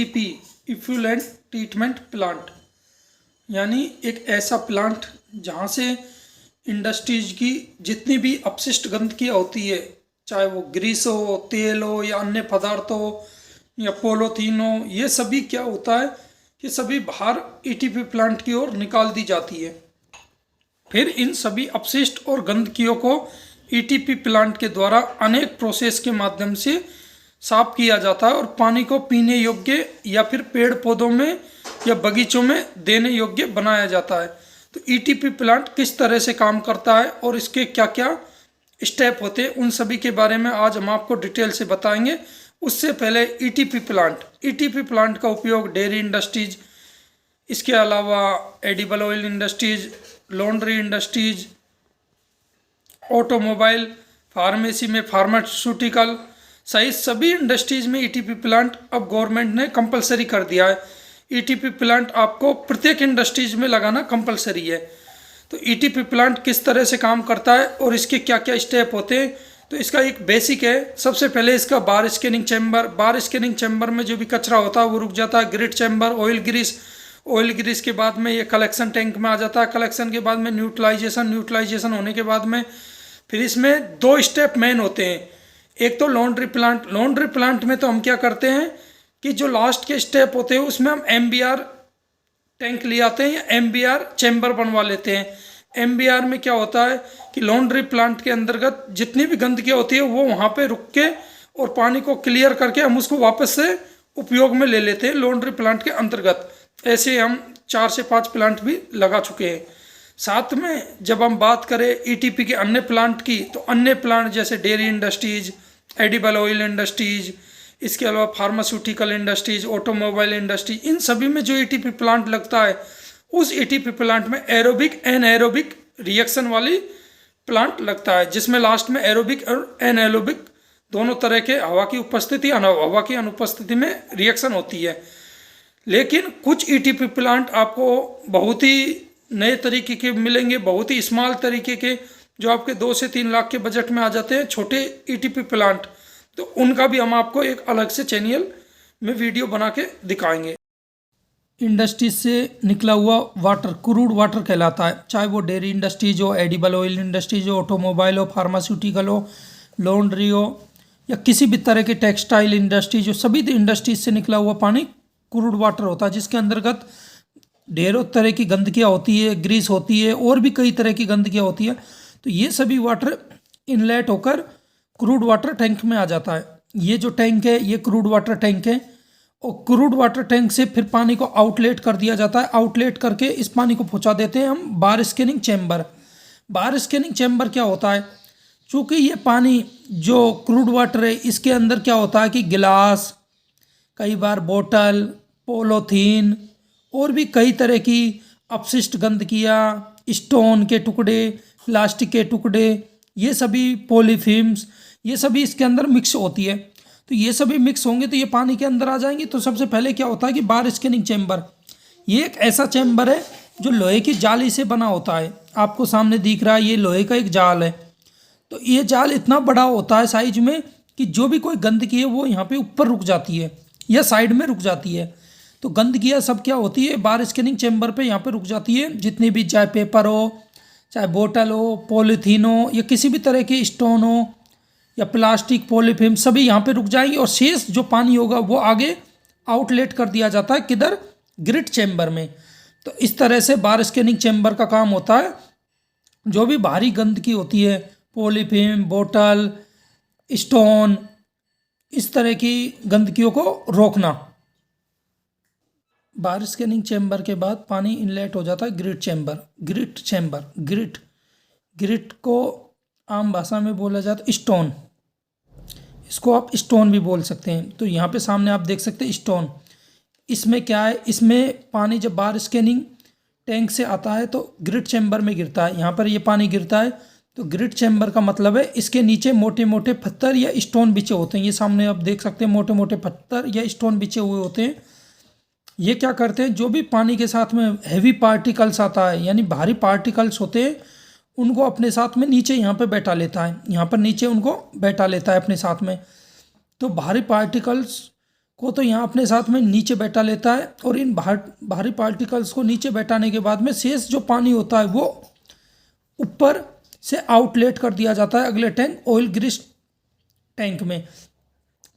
EP effluent treatment plant यानी एक ऐसा प्लांट जहाँ से इंडस्ट्रीज की जितनी भी अपशिष्ट गंदगी होती है, चाहे वो ग्रीस हो, तेल हो या अन्य पदार्थ हो या पोलोथीन हो, ये सभी क्या होता है कि सभी बाहर ईटीपी प्लांट की ओर निकाल दी जाती है। फिर इन सभी अपशिष्ट और गंदगियों को ईटीपी प्लांट के द्वारा अनेक प्रोसेस के माध्यम से साफ किया जाता है और पानी को पीने योग्य या फिर पेड़ पौधों में या बगीचों में देने योग्य बनाया जाता है। तो ईटीपी प्लांट किस तरह से काम करता है और इसके क्या क्या स्टेप होते हैं, उन सभी के बारे में आज हम आपको डिटेल से बताएंगे। उससे पहले ईटीपी प्लांट का उपयोग डेयरी इंडस्ट्रीज, इसके अलावा edible oil industries, laundry industries, automobile, pharmacy में फार्मास्यूटिकल सहित सभी इंडस्ट्रीज में ईटीपी प्लांट अब गवर्नमेंट ने कंपलसरी कर दिया है। ईटीपी प्लांट आपको प्रत्येक इंडस्ट्रीज में लगाना कंपलसरी है। तो ईटीपी प्लांट किस तरह से काम करता है और इसके क्या क्या स्टेप होते हैं, तो इसका एक बेसिक है। सबसे पहले इसका बार स्कैनिंग चैम्बर में जो भी कचरा होता है वो रुक जाता है। ग्रिड चैम्बर, ऑयल ग्रीस के बाद में ये कलेक्शन टैंक में आ जाता है। कलेक्शन के बाद में न्यूट्रलाइजेशन होने के बाद में फिर इसमें दो स्टेप मेन होते हैं। एक तो लॉन्ड्री प्लांट में तो हम क्या करते हैं कि जो लास्ट के स्टेप होते हैं उसमें हम एमबीआर टैंक ले आते हैं या एमबीआर चैम्बर बनवा लेते हैं। एमबीआर में क्या होता है कि लॉन्ड्री प्लांट के अंतर्गत जितनी भी गंदगी होती है वो वहाँ पे रुक के और पानी को क्लियर करके हम उसको वापस से उपयोग में ले लेते हैं लॉन्ड्री प्लांट के अंतर्गत। ऐसे हम 4 से 5 प्लांट भी लगा चुके हैं। साथ में जब हम बात करें ईटीपी के अन्य प्लांट की, तो अन्य प्लांट जैसे dairy industries, edible oil industries, इसके अलावा फार्मास्यूटिकल इंडस्ट्रीज, ऑटोमोबाइल इंडस्ट्री, इन सभी में जो ईटीपी प्लांट लगता है उस ईटीपी प्लांट में एरोबिक एनएरोबिक रिएक्शन वाली प्लांट लगता है, जिसमें लास्ट में एरोबिक और एनएरोबिक दोनों तरह के हवा की उपस्थिति हवा की अनुपस्थिति में रिएक्शन होती है। लेकिन कुछ ईटीपी प्लांट आपको बहुत ही नए तरीके के मिलेंगे, बहुत ही स्मॉल तरीके के, जो आपके 2 से 3 लाख के बजट में आ जाते हैं, छोटे ईटीपी प्लांट। तो उनका भी हम आपको एक अलग से चैनल में वीडियो बना के दिखाएंगे। इंडस्ट्रीज से निकला हुआ वाटर क्रूड वाटर कहलाता है, चाहे वो डेयरी इंडस्ट्रीज हो, एडिबल ऑयल इंडस्ट्रीज हो, ऑटोमोबाइल हो, फार्मास्यूटिकल हो, लॉन्ड्री हो या किसी भी तरह के टेक्सटाइल इंडस्ट्रीज हो, सभी इंडस्ट्रीज से निकला हुआ पानी क्रूड वाटर होता है, जिसके अंतर्गत ढेरों तरह की गंदगियाँ होती है, ग्रीस होती है और भी कई तरह की गंदगियाँ होती है। तो ये सभी वाटर इनलेट होकर क्रूड वाटर टैंक में आ जाता है। ये जो टैंक है ये क्रूड वाटर टैंक है और क्रूड वाटर टैंक से फिर पानी को आउटलेट कर दिया जाता है। आउटलेट करके इस पानी को पहुंचा देते हैं हम बार स्कैनिंग चैम्बर। बार स्कैनिंग चैम्बर क्या होता है, चूँकि ये पानी जो क्रूड वाटर है इसके अंदर क्या होता है कि गिलास, कई बार बोतल, पोलोथीन और भी कई तरह की अपशिष्ट गंदगियाँ, स्टोन के टुकड़े, प्लास्टिक के टुकड़े, ये सभी पॉलीफिल्म्स, ये सभी इसके अंदर मिक्स होती है। तो ये सभी मिक्स होंगे तो ये पानी के अंदर आ जाएंगे। तो सबसे पहले क्या होता है कि बार स्कैनिंग चैम्बर, ये एक ऐसा चैम्बर है जो लोहे की जाली से बना होता है। आपको सामने दिख रहा है ये लोहे का एक जाल है। तो ये जाल इतना बड़ा होता है साइज में कि जो भी कोई गंदगी है वो यहाँ पे ऊपर रुक जाती है या साइड में रुक जाती है। तो गंदगियाँ सब क्या होती है बार स्कैनिंग चैम्बर पे यहाँ पे रुक जाती है। जितनी भी, चाहे पेपर हो, चाहे बोतल हो, पॉलीथीन हो या किसी भी तरह के स्टोन हो या प्लास्टिक, पॉलीफिल्म, सभी यहाँ पे रुक जाएंगी और शेष जो पानी होगा वो आगे आउटलेट कर दिया जाता है किधर, ग्रिड चैम्बर में। तो इस तरह से बार स्कैनिंग चैम्बर का काम होता है। जो भी भारी गंदगी होती है, पॉलीफिल्म, बोतल, स्टोन, इस तरह की गंदगियों को रोकना। बार स्कैनिंग चैम्बर के बाद पानी इनलेट हो जाता है ग्रिड को आम भाषा में बोला जाता है स्टोन। इसको आप स्टोन भी बोल सकते हैं। तो यहाँ पे सामने आप देख सकते हैं स्टोन। इसमें क्या है, इसमें पानी जब बार स्कैनिंग टैंक से आता है तो ग्रिड चैम्बर में गिरता है। यहाँ पर ये पानी गिरता है तो ग्रिड चैम्बर का मतलब है इसके नीचे मोटे मोटे पत्थर या स्टोन बिछे होते हैं। ये सामने आप देख सकते हैं मोटे मोटे पत्थर या स्टोन बिछे हुए होते हैं। ये क्या करते हैं, जो भी पानी के साथ में हैवी पार्टिकल्स आता है यानी भारी पार्टिकल्स होते हैं, उनको अपने साथ में नीचे यहाँ पे बैठा लेता है। यहाँ पर नीचे उनको बैठा लेता है अपने साथ में। तो भारी पार्टिकल्स को तो यहाँ अपने साथ में नीचे बैठा लेता है, और इन भारी पार्टिकल्स को नीचे बैठाने के बाद में शेष जो पानी होता है वो ऊपर से आउटलेट कर दिया जाता है अगले टैंक ऑयल ग्रिस टैंक में।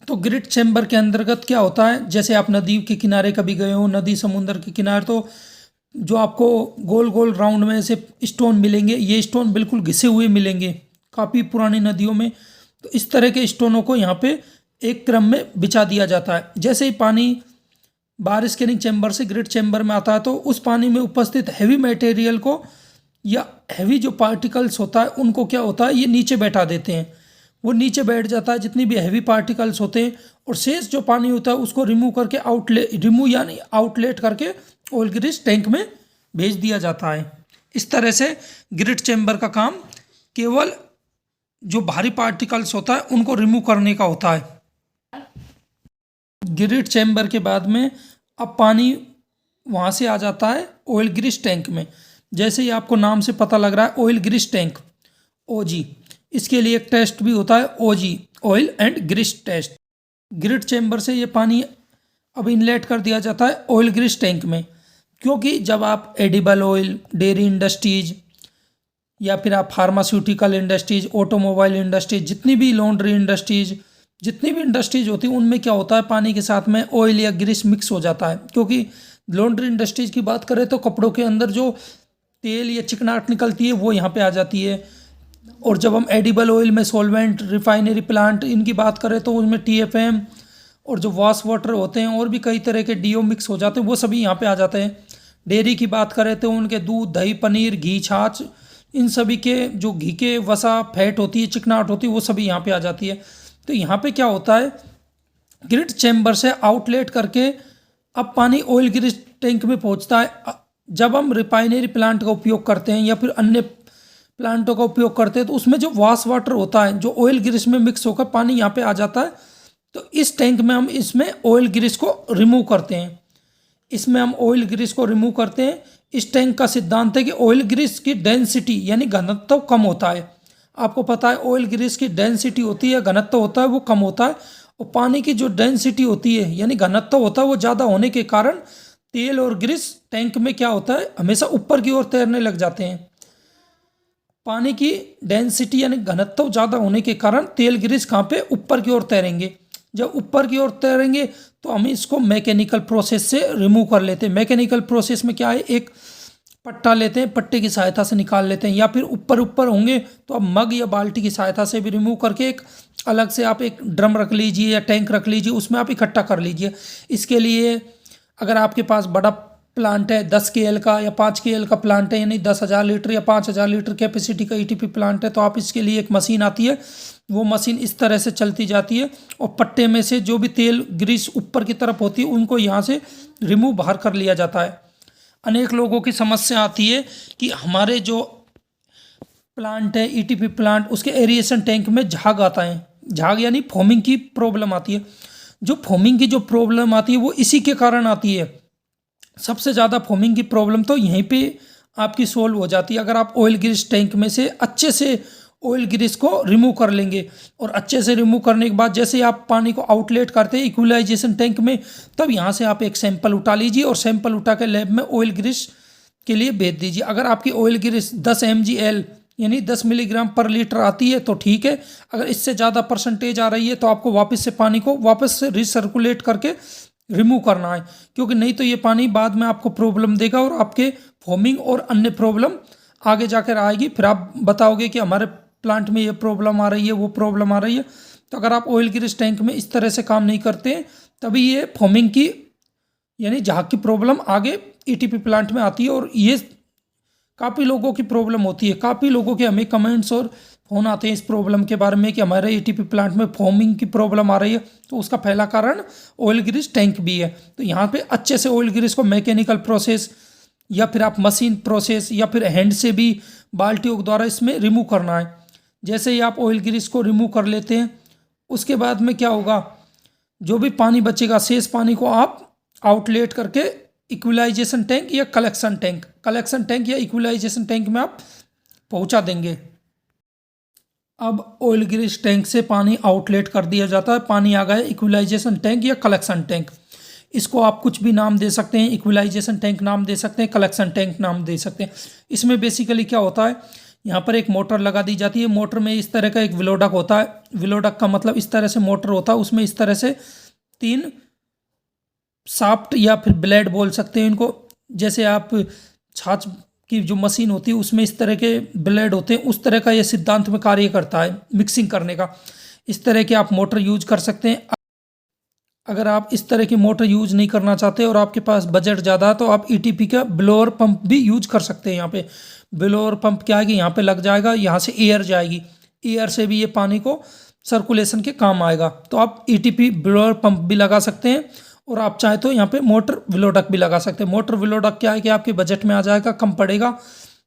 तो ग्रिट चैम्बर के अंतर्गत क्या होता है, जैसे आप नदी के किनारे कभी गए हो, नदी समुद्र के किनारे, तो जो आपको गोल गोल राउंड में से स्टोन मिलेंगे, ये स्टोन बिल्कुल घिसे हुए मिलेंगे काफ़ी पुरानी नदियों में। तो इस तरह के स्टोनों को यहाँ पे एक क्रम में बिछा दिया जाता है। जैसे ही पानी बाहर स्कैनिंग चैम्बर से ग्रिट चैम्बर में आता है तो उस पानी में उपस्थित हैवी मटेरियल को या हैवी जो पार्टिकल्स होता है उनको क्या होता है, ये नीचे बैठा देते हैं। वो नीचे बैठ जाता है जितनी भी हैवी पार्टिकल्स होते हैं, और शेष जो पानी होता है उसको रिमूव करके आउटलेट करके ऑयल ग्रिस टैंक में भेज दिया जाता है। इस तरह से ग्रिट चैम्बर का काम केवल जो भारी पार्टिकल्स होता है उनको रिमूव करने का होता है। ग्रिट चैम्बर के बाद में अब पानी वहाँ से आ जाता है ऑयल ग्रिस टैंक में। जैसे ही आपको नाम से पता लग रहा है ऑयल ग्रिस टैंक, ओजी, इसके लिए एक टेस्ट भी होता है, OG, oil and grease test. Grit chamber से ये पानी अब इनलेट कर दिया जाता है ऑयल ग्रिस टैंक में, क्योंकि जब आप एडिबल ऑयल, डेयरी इंडस्ट्रीज या फिर आप फार्मास्यूटिकल इंडस्ट्रीज, ऑटोमोबाइल इंडस्ट्रीज, जितनी भी लॉन्ड्री इंडस्ट्रीज, जितनी भी इंडस्ट्रीज होती है उनमें क्या होता है, पानी के साथ में ऑयल या ग्रीस मिक्स हो जाता है। क्योंकि लॉन्ड्री इंडस्ट्रीज की बात करें तो कपड़ों के अंदर जो तेल या चिकनाहट निकलती है वो यहाँ पे आ जाती है। और जब हम एडिबल ऑयल में सॉल्वेंट, रिफाइनरी प्लांट, इनकी बात करें तो उनमें TFM और जो वॉश वाटर होते हैं और भी कई तरह के DO मिक्स हो जाते हैं, वो सभी यहाँ पे आ जाते हैं। डेयरी की बात करें तो उनके दूध, दही, पनीर, घी, छाछ, इन सभी के जो घी के वसा, फैट होती है, चिकनाहट होती है, वो सभी यहाँ पे आ जाती है। तो यहाँ पे क्या होता है, ग्रिट चैम्बर से आउटलेट करके अब पानी ऑयल ग्रिस टैंक में पहुँचता है। जब हम रिफाइनरी प्लांट का उपयोग करते हैं या फिर अन्य प्लांटों का उपयोग करते हैं तो उसमें जो वॉश वाटर होता है, जो ऑयल ग्रिस में मिक्स होकर पानी यहाँ पे आ जाता है। तो इस टैंक में हम इसमें ऑयल ग्रिस को रिमूव करते हैं। इसमें हम ऑयल ग्रिस को रिमूव करते हैं। इस टैंक का सिद्धांत है कि ऑयल ग्रिस की डेंसिटी यानी घनत्व कम होता है। आपको पता है ऑयल ग्रिस की डेंसिटी होती है, घनत्व होता है वो कम होता है। और पानी की जो डेंसिटी होती है यानी घनत्व होता है वो ज़्यादा होने के कारण तेल और ग्रिस टैंक में क्या होता है, हमेशा ऊपर की ओर तैरने लग जाते हैं। पानी की डेंसिटी यानी घनत्व ज़्यादा होने के कारण तेल ग्रिस कहाँ पे, ऊपर की ओर तैरेंगे। जब ऊपर की ओर तैरेंगे तो हम इसको मैकेनिकल प्रोसेस से रिमूव कर लेते हैं। मैकेनिकल प्रोसेस में क्या है, एक पट्टा लेते हैं, पट्टे की सहायता से निकाल लेते हैं, या फिर ऊपर होंगे तो आप मग या बाल्टी की सहायता से भी रिमूव करके एक अलग से आप एक ड्रम रख लीजिए या टैंक रख लीजिए, उसमें आप इकट्ठा कर लीजिए। इसके लिए अगर आपके पास बड़ा प्लांट है, 10 KL का या 5 KL का प्लांट है, यानी 10,000 लीटर या 5,000 लीटर कैपेसिटी का ETP प्लांट है, तो आप इसके लिए एक मशीन आती है, वो मशीन इस तरह से चलती जाती है और पट्टे में से जो भी तेल ग्रीस ऊपर की तरफ होती है उनको यहाँ से रिमूव बाहर कर लिया जाता है। अनेक लोगों की समस्या आती है कि हमारे जो प्लांट है ETP प्लांट, उसके एरिएशन टैंक में झाग आता है। झाग यानी फोमिंग की प्रॉब्लम आती है। जो फोमिंग की जो प्रॉब्लम आती है वो इसी के कारण आती है। सबसे ज़्यादा फोमिंग की प्रॉब्लम तो यहीं पे आपकी सोल्व हो जाती है अगर आप ऑयल ग्रीस टैंक में से अच्छे से ऑयल ग्रीस को रिमूव कर लेंगे। और अच्छे से रिमूव करने के बाद जैसे आप पानी को आउटलेट करते हैं इक्विलाइजेशन टैंक में, तब यहाँ से आप एक सैंपल उठा लीजिए और सैंपल उठा के लैब में ऑयल ग्रीस के लिए भेज दीजिए। अगर आपकी ऑयल ग्रीस 10 mgl यानी 10 मिलीग्राम पर लीटर आती है तो ठीक है। अगर इससे ज़्यादा परसेंटेज आ रही है तो आपको वापस से पानी को वापस से रिसर्कुलेट करके रिमूव करना है, क्योंकि नहीं तो ये पानी बाद में आपको प्रॉब्लम देगा और आपके फोमिंग और अन्य प्रॉब्लम आगे जाकर आएगी। फिर आप बताओगे कि हमारे प्लांट में ये प्रॉब्लम आ रही है, वो प्रॉब्लम आ रही है। तो अगर आप ऑयल ग्रीस टैंक में इस तरह से काम नहीं करते हैं तभी ये फोमिंग की यानी झाग की प्रॉब्लम आगे ETP प्लांट में आती है। और ये काफ़ी लोगों की प्रॉब्लम होती है। काफ़ी लोगों के हमें कमेंट्स और फ़ोन आते हैं इस प्रॉब्लम के बारे में कि हमारे ETP प्लांट में फोमिंग की प्रॉब्लम आ रही है। तो उसका पहला कारण ऑयल ग्रीस टैंक भी है। तो यहाँ पे अच्छे से ऑयल ग्रीस को मैकेनिकल प्रोसेस या फिर आप मशीन प्रोसेस या फिर हैंड से भी बाल्टियों के द्वारा इसमें रिमूव करना है। जैसे ही आप ऑयल ग्रीस को रिमूव कर लेते हैं उसके बाद में क्या होगा, जो भी पानी बचेगा शेष पानी को आप आउटलेट करके इक्विलाइजेशन टैंक या कलेक्शन टैंक या इक्विलाइजेशन टैंक में आप पहुंचा देंगे। अब ऑयल ग्रीस टैंक से पानी आउटलेट कर दिया जाता है। पानी आ गया इक्विलाइजेशन टैंक या कलेक्शन टैंक। इसको आप कुछ भी नाम दे सकते हैं, इक्विलाइजेशन टैंक नाम दे सकते हैं, कलेक्शन टैंक नाम दे सकते हैं। इसमें बेसिकली क्या होता है, यहाँ पर एक मोटर लगा दी जाती है। मोटर में इस तरह का एक विलोडक होता है। विलोडक का मतलब इस तरह से मोटर होता है, उसमें इस तरह से 3 शाफ्ट या फिर ब्लेड बोल सकते हैं इनको। जैसे आप छाछ की जो मशीन होती है उसमें इस तरह के ब्लेड होते हैं, उस तरह का ये सिद्धांत में कार्य करता है मिक्सिंग करने का। इस तरह के आप मोटर यूज कर सकते हैं। अगर आप इस तरह की मोटर यूज नहीं करना चाहते और आपके पास बजट ज़्यादा है तो आप ईटीपी का ब्लोअर पंप भी यूज कर सकते हैं। यहाँ पे ब्लोअर पंप क्या है कि यहाँ पे लग जाएगा, यहाँ से एयर जाएगी, एयर से भी ये पानी को सर्कुलेशन के काम आएगा। तो आप ईटीपी ब्लोअर पंप भी लगा सकते हैं और आप चाहे तो यहाँ पे मोटर विलोडक भी लगा सकते हैं। मोटर विलोडक क्या है कि आपके बजट में आ जाएगा, कम पड़ेगा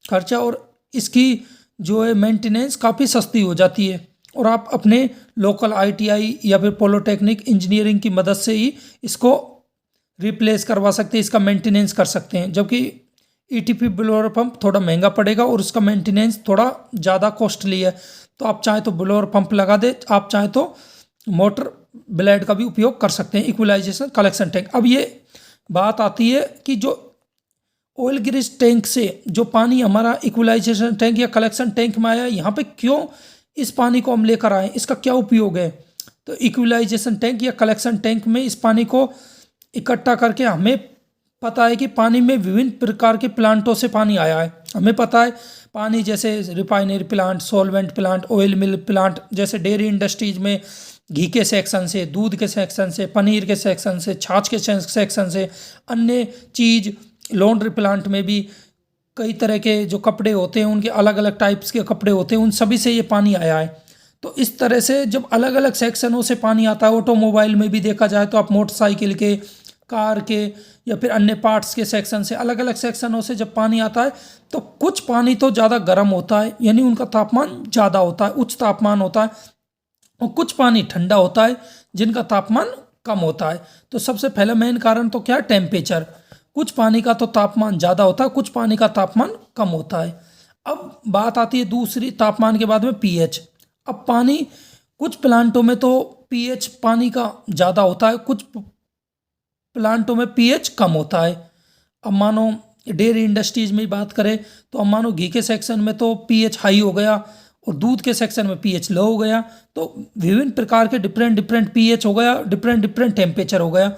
खर्चा और इसकी जो है मेंटेनेंस काफ़ी सस्ती हो जाती है और आप अपने लोकल आईटीआई या फिर पॉलिटेक्निक इंजीनियरिंग की मदद से ही इसको रिप्लेस करवा सकते हैं, इसका मेंटेनेंस कर सकते हैं। जबकि ईटीपी ब्लोअर पंप थोड़ा महंगा पड़ेगा और उसका मेंटेनेंस थोड़ा ज़्यादा कॉस्टली है। तो आप चाहे तो ब्लोअर पंप लगा दे, आप चाहे तो मोटर ब्लेड का भी उपयोग कर सकते हैं। Equalization collection tank. अब ये बात आती है कि जो ऑयल ग्रीस टैंक से जो पानी हमारा इक्विलाइजेशन टैंक या कलेक्शन टैंक में आया, यहाँ पे क्यों इस पानी को हम लेकर आए, इसका क्या उपयोग है। तो इक्विलाइजेशन टैंक या कलेक्शन टैंक में इस पानी को इकट्ठा करके हमें पता है कि पानी में विभिन्न प्रकार के प्लांटों से पानी आया है। हमें पता है पानी जैसे refinery plant, solvent plant, oil mill plant, जैसे डेयरी इंडस्ट्रीज में घी के सेक्शन से, दूध के सेक्शन से, पनीर के सेक्शन से, छाछ के सेक्शन से, अन्य चीज़ लॉन्ड्री प्लांट में भी कई तरह के जो कपड़े होते हैं उनके अलग अलग टाइप्स के कपड़े होते हैं, उन सभी से ये पानी आया है। तो इस तरह से जब अलग अलग सेक्शनों से पानी आता है, ऑटोमोबाइल में भी देखा जाए तो आप मोटरसाइकिल के, कार के या फिर अन्य पार्ट्स के सेक्शन से, अलग अलग सेक्शनों से जब पानी आता है तो कुछ पानी तो ज़्यादा गर्म होता है, यानी उनका तापमान ज़्यादा होता है, उच्च तापमान होता है, और कुछ पानी ठंडा होता है जिनका तापमान कम होता है। तो सबसे पहला मेन कारण तो क्या है, टेम्परेचर। कुछ पानी का तो तापमान ज़्यादा होता है, कुछ पानी का तापमान कम होता है। अब बात आती है दूसरी, तापमान के बाद में पीएच। अब पानी कुछ प्लांटों में तो पीएच पानी का ज़्यादा होता है, कुछ प्लांटों में पीएच कम होता है। अब मानो डेयरी इंडस्ट्रीज में बात करें तो अब मानो घी के सेक्शन में तो पीएच हाई हो गया और दूध के सेक्शन में पीएच लो हो गया। तो विभिन्न प्रकार के डिफरेंट पीएच हो गया, डिफरेंट टेम्परेचर हो गया।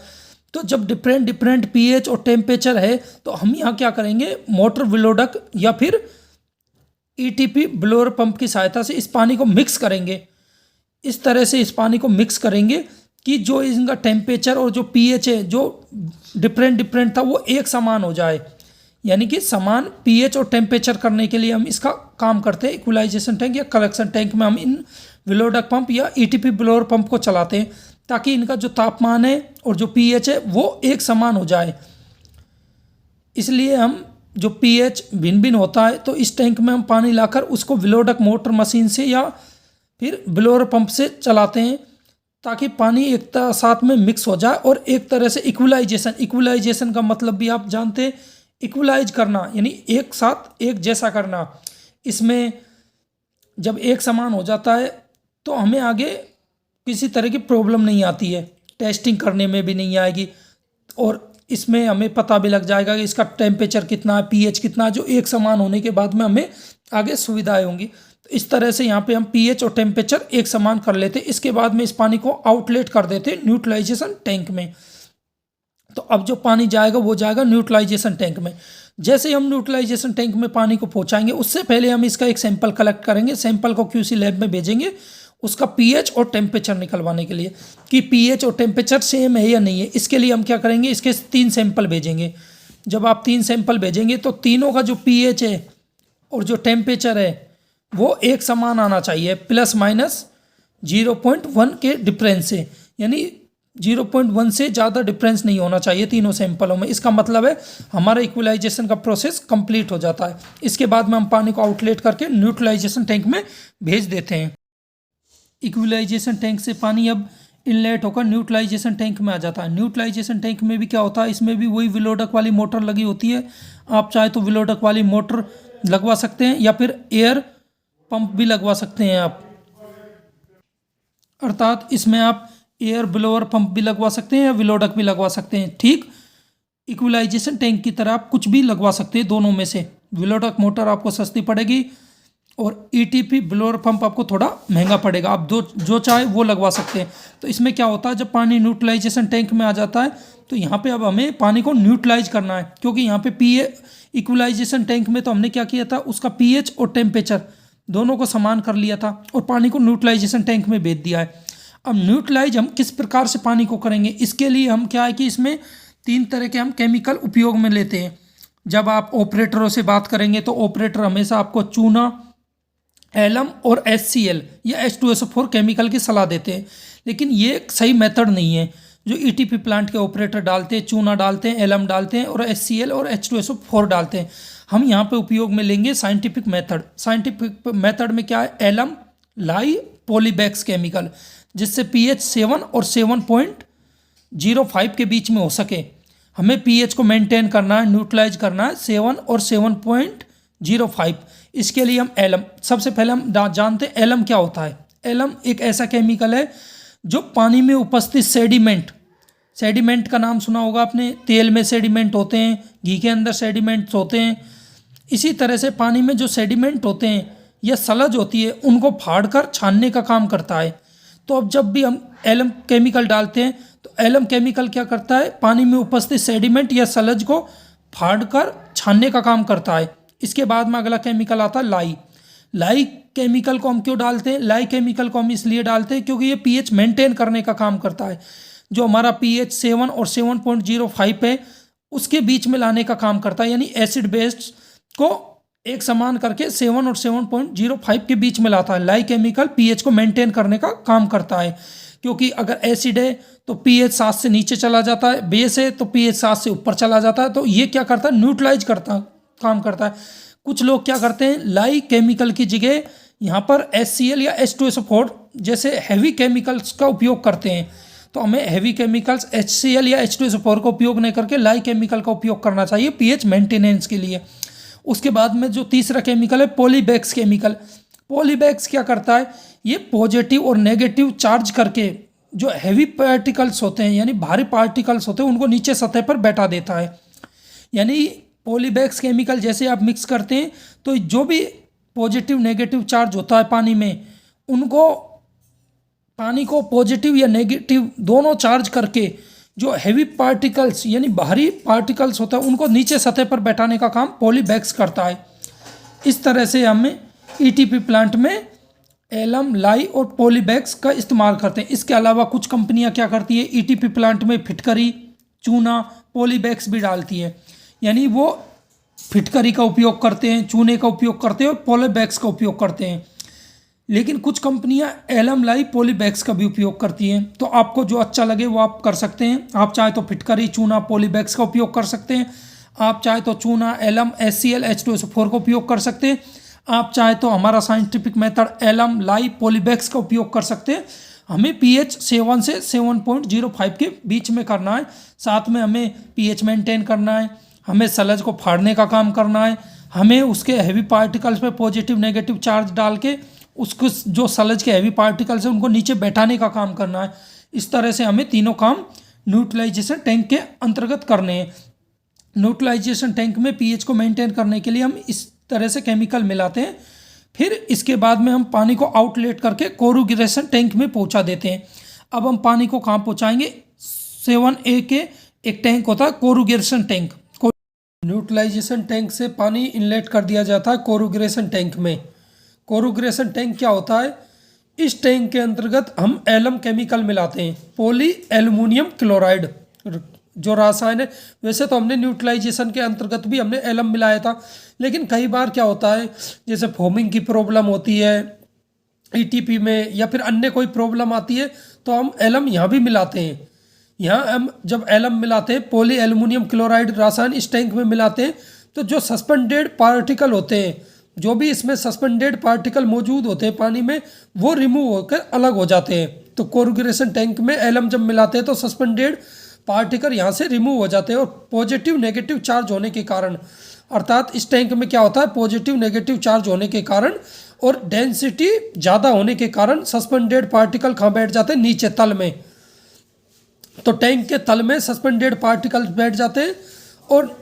तो जब डिफरेंट पीएच और टेम्परेचर है तो हम यहाँ क्या करेंगे, मोटर विलोडक या फिर ईटीपी ब्लोअर पंप की सहायता से इस पानी को मिक्स करेंगे। इस तरह से इस पानी को मिक्स करेंगे कि जो इनका टेम्परेचर और जो पीएच है जो डिफरेंट था वो एक समान हो जाए। यानी कि समान पीएच और टेम्परेचर करने के लिए हम इसका काम करते हैं। इक्विलाइजेशन टैंक या कलेक्शन टैंक में हम इन विलोडक पंप या ईटीपी ब्लोअर पंप को चलाते हैं ताकि इनका जो तापमान है और जो पीएच है वो एक समान हो जाए। इसलिए हम जो पीएच भिन्न भिन्न होता है तो इस टैंक में हम पानी लाकर उसको विलोडक मोटर मशीन से या फिर ब्लोअर पंप से चलाते हैं ताकि पानी एक साथ में मिक्स हो जाए और एक तरह से इक्विलाइजेशन का मतलब भी आप जानते हैं, इक्वलाइज करना यानी एक साथ एक जैसा करना। इसमें जब एक समान हो जाता है तो हमें आगे किसी तरह की प्रॉब्लम नहीं आती है, टेस्टिंग करने में भी नहीं आएगी और इसमें हमें पता भी लग जाएगा कि इसका टेम्परेचर कितना है, पीएच कितना है, जो एक समान होने के बाद में हमें आगे सुविधाएं होंगी। तो इस तरह से यहाँ पे हम पीएच और टेम्परेचर एक समान कर लेते, इसके बाद में इस पानी को आउटलेट कर देते न्यूट्रलाइजेशन टैंक में। तो अब जो पानी जाएगा वो जाएगा न्यूट्रलाइजेशन टैंक में। जैसे हम न्यूट्रलाइजेशन टैंक में पानी को पहुँचाएंगे उससे पहले हम इसका एक सैंपल कलेक्ट करेंगे, सैंपल को क्यूसी लैब में भेजेंगे उसका पीएच और टेम्परेचर निकलवाने के लिए कि पीएच और टेम्परेचर सेम है या नहीं है। इसके लिए हम क्या करेंगे, इसके 3 सैंपल भेजेंगे। जब आप 3 सैंपल भेजेंगे तो तीनों का जो पीएच है और जो टेम्परेचर है वो एक समान आना चाहिए, प्लस माइनस 0.1 के डिफरेंस से, यानी 0.1 से ज़्यादा डिफरेंस नहीं होना चाहिए तीनों सैंपलों में। इसका मतलब है हमारा इक्विलाइजेशन का प्रोसेस कंप्लीट हो जाता है। इसके बाद में हम पानी को आउटलेट करके न्यूट्रलाइजेशन टैंक में भेज देते हैं। इक्विलाइजेशन टैंक से पानी अब इनलेट होकर न्यूट्रलाइजेशन टैंक में आ जाता है। न्यूट्रलाइजेशन टैंक में भी क्या होता है, इसमें भी वही विलोडक वाली मोटर लगी होती है। आप चाहे तो विलोडक वाली मोटर लगवा सकते हैं या फिर एयर पंप भी लगवा सकते हैं आप। अर्थात इसमें आप एयर ब्लोअर पंप भी लगवा सकते हैं या विलोडक भी लगवा सकते हैं। ठीक इक्विलाइजेशन टैंक की तरह आप कुछ भी लगवा सकते हैं दोनों में से। विलोडक मोटर आपको सस्ती पड़ेगी और ईटीपी ब्लोअर पंप आपको थोड़ा महंगा पड़ेगा। आप जो चाहे वो लगवा सकते हैं। तो इसमें क्या होता है, जब पानी न्यूट्रलाइजेशन टैंक में आ जाता है तो यहाँ पे अब हमें पानी को न्यूट्रलाइज करना है, क्योंकि यहाँ पे इक्विलाइजेशन टैंक में तो हमने क्या किया था, उसका पीएच और टेम्परेचर दोनों को समान कर लिया था और पानी को न्यूट्रलाइजेशन टैंक में भेज दिया है। अब न्यूट्रलाइज हम किस प्रकार से पानी को करेंगे, इसके लिए हम क्या है कि इसमें 3 तरह के हम केमिकल उपयोग में लेते हैं। जब आप ऑपरेटरों से बात करेंगे तो ऑपरेटर हमेशा आपको चूना, एलम और HCl या H2SO4 केमिकल की सलाह देते हैं, लेकिन ये एक सही मेथड नहीं है। जो ईटीपी प्लांट के ऑपरेटर डालते हैं, चूना डालते हैं, एलम डालते हैं और HCl और H2SO4 डालते हैं। हम यहाँ पे उपयोग में लेंगे साइंटिफिक मेथड। साइंटिफिक मेथड में क्या है, एलम लाई पॉलीबैक्स केमिकल, जिससे pH 7 और 7.05 के बीच में हो सके। हमें pH को मेंटेन करना है, न्यूट्रलाइज करना है 7 और 7.05। इसके लिए हम एलम, सबसे पहले हम जानते हैं एलम क्या होता है। एलम एक ऐसा केमिकल है जो पानी में उपस्थित सेडिमेंट का नाम सुना होगा आपने। तेल में सेडिमेंट होते हैं, घी के अंदर सेडिमेंट्स होते हैं। इसी तरह से पानी में जो सेडिमेंट होते हैं या सलज होती है, उनको फाड़कर छानने का काम करता है। तो अब जब भी हम एलम केमिकल डालते हैं तो एलम केमिकल क्या करता है, पानी में उपस्थित सेडिमेंट या सलज को फाड़कर छानने का काम करता है। इसके बाद में अगला केमिकल आता है लाई केमिकल को हम क्यों डालते हैं, लाई केमिकल को हम इसलिए डालते हैं क्योंकि ये पीएच मेंटेन करने का काम करता है। जो हमारा पीएच 7 और 7.05 है उसके बीच में लाने का काम करता है, यानी एसिड बेस को एक समान करके 7 और 7.05 के बीच में लाता है। लाई केमिकल पीएच को मेंटेन करने का काम करता है, क्योंकि अगर एसिड है तो पीएच 7 से नीचे चला जाता है, बेस है तो पीएच 7 से ऊपर चला जाता है। तो ये क्या करता है, न्यूट्रलाइज काम करता है। कुछ लोग क्या करते हैं, लाई केमिकल की जगह यहाँ पर HCl या H2SO4 जैसे हैवी केमिकल्स का उपयोग करते हैं। तो हमें हैवी केमिकल्स HCl या H2SO4 का उपयोग नहीं करके लाई केमिकल का उपयोग करना चाहिए पीएच मेंटेनेंस के लिए। उसके बाद में जो तीसरा केमिकल है पॉलीबैक्स केमिकल। पॉलीबैक्स क्या करता है, ये पॉजिटिव और नेगेटिव चार्ज करके जो हैवी पार्टिकल्स होते हैं यानी भारी पार्टिकल्स होते हैं उनको नीचे सतह पर बैठा देता है। यानी पॉलीबैक्स केमिकल जैसे आप मिक्स करते हैं तो जो भी पॉजिटिव नेगेटिव चार्ज होता है पानी में, उनको पानी को पॉजिटिव या नेगेटिव दोनों चार्ज करके जो हैवी पार्टिकल्स यानी भारी पार्टिकल्स होता है उनको नीचे सतह पर बैठाने का काम पॉलीबैक्स करता है। इस तरह से हमें ईटीपी प्लांट में एलम, लाई और पॉलीबैक्स का इस्तेमाल करते हैं। इसके अलावा कुछ कंपनियां क्या करती है, ईटीपी प्लांट में फिटकरी, चूना, पॉलीबैक्स भी डालती है। यानी वो फिटकरी का उपयोग करते हैं, चूने का उपयोग करते हैं और पॉलीबैक्स का उपयोग करते हैं। लेकिन कुछ कंपनियां एलम, लाई, पॉलीबैक्स का भी उपयोग करती हैं। तो आपको जो अच्छा लगे वो आप कर सकते हैं। आप चाहे तो फिटकरी, चूना, पॉलीबैक्स का उपयोग कर सकते हैं। आप चाहे तो चूना, एलम, HCl, H2SO4 का उपयोग कर सकते हैं। आप चाहे तो हमारा साइंटिफिक मेथड एलम, लाई, पॉलीबैक्स का उपयोग कर सकते हैं। हमें pH 7 से 7.05 के बीच में करना है। साथ में हमें pH मेंटेन करना है, हमें सलज को फाड़ने का काम करना है, हमें उसके हैवी पार्टिकल्स पे पॉजिटिव नेगेटिव चार्ज डाल के उसको जो सलज के हैवी पार्टिकल्स हैं उनको नीचे बैठाने का काम करना है। इस तरह से हमें तीनों काम न्यूट्रलाइजेशन टैंक के अंतर्गत करने हैं। न्यूट्रलाइजेशन टैंक में पीएच को मेंटेन करने के लिए हम इस तरह से केमिकल मिलाते हैं। फिर इसके बाद में हम पानी को आउटलेट करके कोरुगेशन टैंक में पहुंचा देते हैं। अब हम पानी को कहाँ पहुंचाएंगे, 7A के एक टैंक होता है कोरुगेशन टैंक। न्यूट्रलाइजेशन टैंक से पानी इनलेट कर दिया जाता है कोरुगेशन टैंक में। कोरुगेशन टैंक क्या होता है, इस टैंक के अंतर्गत हम एलम केमिकल मिलाते हैं, पॉली एल्युमिनियम क्लोराइड जो रसायन है। वैसे तो हमने न्यूट्रलाइजेशन के अंतर्गत भी हमने एलम मिलाया था, लेकिन कई बार क्या होता है जैसे फोमिंग की प्रॉब्लम होती है ईटीपी में या फिर अन्य कोई प्रॉब्लम आती है तो हम एलम यहाँ भी मिलाते हैं। यहाँ हम जब एलम मिलाते हैं, पॉली एल्युमिनियम क्लोराइड रसायन इस टैंक में मिलाते हैं, तो जो सस्पेंडेड पार्टिकल होते हैं, जो भी इसमें सस्पेंडेड पार्टिकल मौजूद होते हैं पानी में, वो रिमूव होकर अलग हो जाते हैं। तो कोरुगेशन टैंक में एलम जब मिलाते हैं तो सस्पेंडेड पार्टिकल यहाँ से रिमूव हो जाते हैं। और पॉजिटिव नेगेटिव चार्ज होने के कारण, अर्थात इस टैंक में क्या होता है, पॉजिटिव नेगेटिव चार्ज होने के कारण और डेंसिटी ज़्यादा होने के कारण सस्पेंडेड पार्टिकल कहाँ बैठ जाते हैं, नीचे तल में। तो टैंक के तल में सस्पेंडेड पार्टिकल्स बैठ जाते हैं। और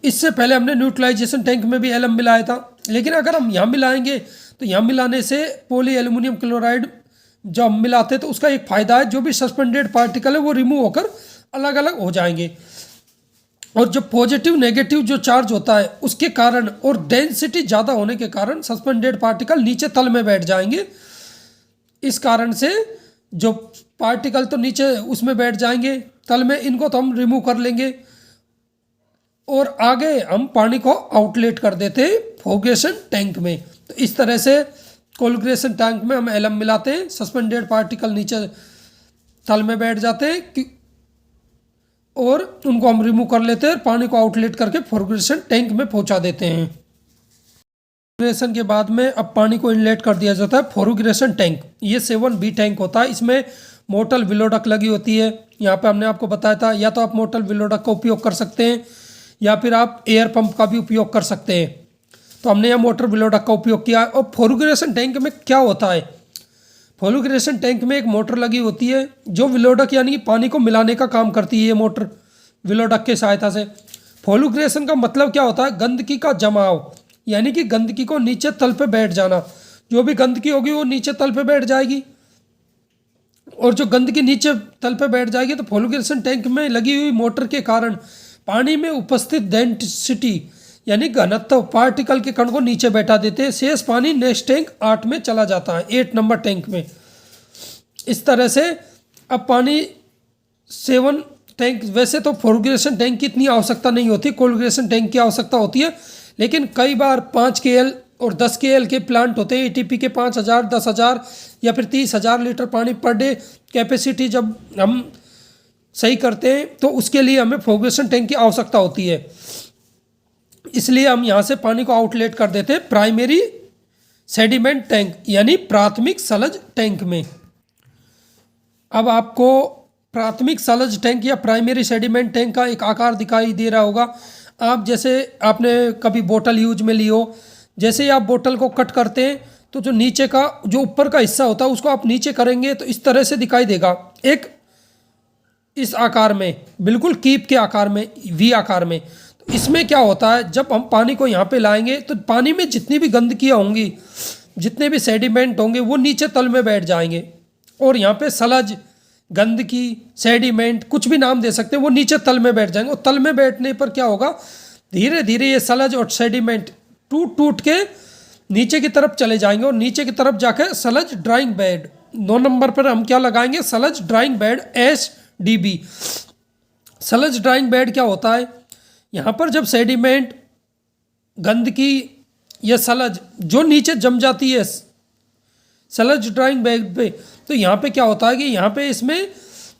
इससे पहले हमने न्यूट्रलाइजेशन टैंक में भी एलएम मिलाया था, लेकिन अगर हम यहाँ मिलाएंगे तो यहाँ मिलाने से पॉली एल्यूमिनियम क्लोराइड जब हम मिलाते हैं तो उसका एक फ़ायदा है, जो भी सस्पेंडेड पार्टिकल है वो रिमूव होकर अलग अलग हो जाएंगे। और जो पॉजिटिव नेगेटिव जो चार्ज होता है उसके कारण और डेंसिटी ज़्यादा होने के कारण सस्पेंडेड पार्टिकल नीचे तल में बैठ जाएंगे। इस कारण से जो पार्टिकल तो नीचे उसमें बैठ जाएंगे तल में, इनको तो हम रिमूव कर लेंगे और आगे हम पानी को आउटलेट कर देते हैं फोगेशन टैंक में। तो इस तरह से कोलग्रेशन टैंक में हम एलएम मिलाते हैं, सस्पेंडेड पार्टिकल नीचे तल में बैठ जाते हैं और उनको हम रिमूव कर लेते हैं, पानी को आउटलेट करके फोगेशन टैंक में पहुंचा देते हैं। फोगेशन के बाद में अब पानी को इनलेट कर दिया जाता है फोगेशन टैंक। ये 7B टैंक होता है, इसमें मोटर विलोडक लगी होती है। यहाँ पे हमने आपको बताया था, या तो आप मोटर विलोडक का उपयोग कर सकते हैं या फिर आप एयर पंप का भी उपयोग कर सकते हैं। तो हमने यहाँ मोटर विलोडक का उपयोग किया है। और फोगेशन टैंक में क्या होता है, फोगेशन टैंक में एक मोटर लगी होती है जो विलोडक यानी कि पानी को मिलाने का काम करती है। ये मोटर विलोडक के सहायता से। फोगेशन का मतलब क्या होता है, गंदगी का जमाव, यानी कि गंदगी को नीचे तल पे बैठ जाना। जो भी गंदगी होगी वो नीचे तल पे बैठ जाएगी, और जो गंदगी नीचे तल पे बैठ जाएगी तो फोगेशन टैंक में लगी हुई मोटर के कारण पानी में उपस्थित डेंसिटी यानी घनत्व पार्टिकल के कण को नीचे बैठा देते हैं। शेष पानी नेक्स्ट टैंक 8 में चला जाता है, 8 नंबर टैंक में। इस तरह से अब पानी 7 टैंक, वैसे तो फोगेशन टैंक की इतनी आवश्यकता नहीं होती, कोलग्रेशन टैंक की आवश्यकता होती है, लेकिन कई बार 5 KL और 10 KL के प्लांट होते हैं। एटीपी के 5000, 10,000 या फिर 30,000 लीटर पानी पर डे कैपेसिटी जब हम सही करते हैं तो उसके लिए हमें फोगेशन टैंक की आवश्यकता होती है। इसलिए हम यहाँ से पानी को आउटलेट कर देते हैं प्राइमरी सेडिमेंट टैंक यानी प्राथमिक सलज टैंक में। अब आपको प्राथमिक सलज टैंक या प्राइमरी सेडिमेंट टैंक का एक आकार दिखाई दे रहा होगा। आप जैसे आपने कभी बोतल यूज में ली हो, जैसे ही आप बोतल को कट करते हैं तो जो नीचे का जो ऊपर का हिस्सा होता है उसको आप नीचे करेंगे तो इस तरह से दिखाई देगा, एक इस आकार में, बिल्कुल कीप के आकार में, वी आकार में। तो इसमें क्या होता है, जब हम पानी को यहाँ पे लाएंगे तो पानी में जितनी भी गंदगियाँ होंगी, जितने भी सेडिमेंट होंगे वो नीचे तल में बैठ जाएंगे। और यहाँ पे सलज, गंदगी, सेडिमेंट, कुछ भी नाम दे सकते हैं, वो नीचे तल में बैठ जाएंगे। और तल में बैठने पर क्या होगा, धीरे धीरे ये सलज और सेडिमेंट टूट टूट के नीचे की तरफ चले जाएंगे और नीचे की तरफ जाकर सलज ड्राइंग बेड, 2 नंबर पर हम क्या लगाएंगे, sludge drying bed, SDB। Sludge drying bed क्या होता है, यहाँ पर जब सेडिमेंट, गंदगी या सलज जो नीचे जम जाती है सलज ड्राइंग बेड पे, तो यहाँ पे क्या होता है कि यहाँ पे इसमें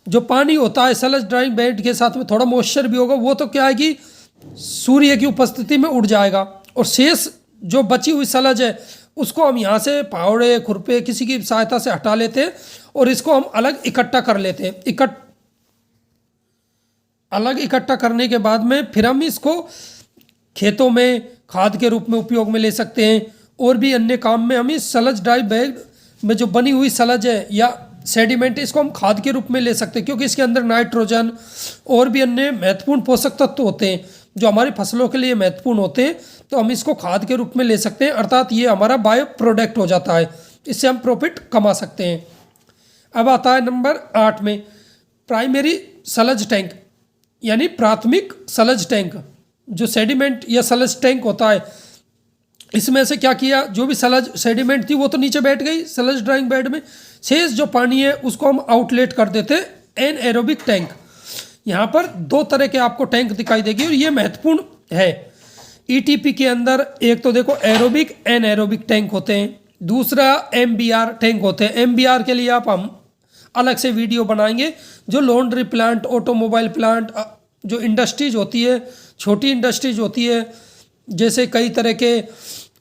जो पानी होता है सलज ड्राइंग बेड के साथ में थोड़ा मॉइस्चर भी होगा, वो तो क्या है कि सूर्य की उपस्थिति में उड़ जाएगा। और शेष जो बची हुई सलज है उसको हम यहाँ से फावड़े, खुरपे, किसी की सहायता से हटा लेते हैं और इसको हम अलग इकट्ठा कर लेते हैं। अलग इकट्ठा करने के बाद में फिर हम इसको खेतों में खाद के रूप में उपयोग में ले सकते हैं, और भी अन्य काम में हम इस सलज ड्राइंग बेड में जो बनी हुई सलज है या सेडिमेंट, इसको हम खाद के रूप में ले सकते हैं, क्योंकि इसके अंदर नाइट्रोजन और भी अन्य महत्वपूर्ण पोषक तत्व होते हैं जो हमारी फसलों के लिए महत्वपूर्ण होते हैं। तो हम इसको खाद के रूप में ले सकते हैं, अर्थात ये हमारा बायो प्रोडक्ट हो जाता है, इससे हम प्रॉफिट कमा सकते हैं। अब आता है नंबर 8 में प्राइमरी सलज टैंक यानी प्राथमिक सलज टैंक। जो सेडिमेंट या सलज टैंक होता है, इसमें से क्या किया, जो भी सलज सेडिमेंट थी वो तो नीचे बैठ गई सलज ड्राइंग बेड में, शेष जो पानी है उसको हम आउटलेट कर देते हैं एनएरोबिक टैंक। यहाँ पर 2 तरह के आपको टैंक दिखाई देगी और ये महत्वपूर्ण है। ईटीपी के अंदर एक तो देखो एरोबिक, एनएरोबिक टैंक होते हैं, दूसरा MBR टैंक होते हैं। MBR के लिए हम अलग से वीडियो बनाएंगे। जो लॉन्ड्री प्लांट, ऑटोमोबाइल प्लांट, जो इंडस्ट्रीज होती है, छोटी इंडस्ट्रीज होती है, जैसे कई तरह के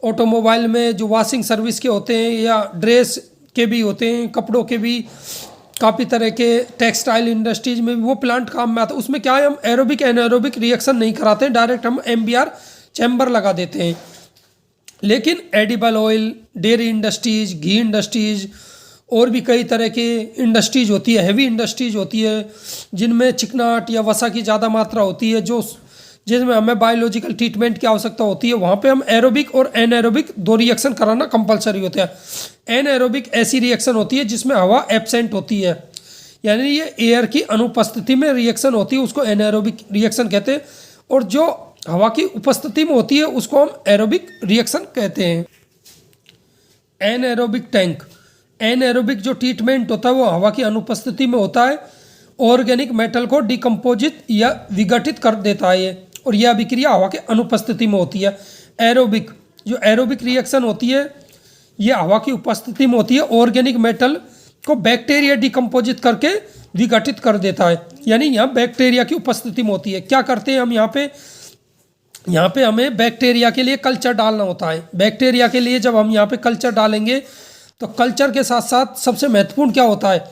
ऑटोमोबाइल में जो वॉशिंग सर्विस के होते हैं या ड्रेस के भी होते हैं, कपड़ों के भी, काफ़ी तरह के टेक्सटाइल इंडस्ट्रीज में भी वो प्लांट काम में आता है। उसमें क्या है, हम एरोबिक एनारोबिक रिएक्शन नहीं कराते हैं, डायरेक्ट हम MBR चैम्बर लगा देते हैं। लेकिन एडिबल ऑयल, डेयरी इंडस्ट्रीज, घी इंडस्ट्रीज और भी कई तरह की इंडस्ट्रीज होती है, हैवी इंडस्ट्रीज होती है जिनमें चिकनाहट या वसा की ज़्यादा मात्रा होती है, जिसमें हमें बायोलॉजिकल ट्रीटमेंट की आवश्यकता होती है, वहाँ पे हम एरोबिक और एनएरोबिक 2 रिएक्शन कराना कंपलसरी होता है। एनएरोबिक ऐसी रिएक्शन होती है जिसमें हवा एब्सेंट होती है, यानी ये एयर की अनुपस्थिति में रिएक्शन होती है, उसको एनएरोबिक रिएक्शन कहते हैं। और जो हवा की उपस्थिति में होती है उसको हम एरोबिक रिएक्शन कहते हैं। एनएरोबिक टैंक, एनएरोबिक जो ट्रीटमेंट होता है वो हवा की अनुपस्थिति में होता है, ऑर्गेनिक मेटल को डिकम्पोजिट या विघटित कर देता है ये, और यह अभिक्रिया हवा के अनुपस्थिति में होती है। एरोबिक, जो एरोबिक रिएक्शन होती है ये हवा की उपस्थिति में होती है, ऑर्गेनिक मेटल को बैक्टीरिया डिकम्पोजिट करके विघटित कर देता है, यानी यहाँ बैक्टीरिया की उपस्थिति में होती है। क्या करते हैं हम यहाँ पे हमें बैक्टीरिया के लिए कल्चर डालना होता है। बैक्टीरिया के लिए जब हम यहाँ पे कल्चर डालेंगे तो कल्चर के साथ साथ सबसे महत्वपूर्ण क्या होता है,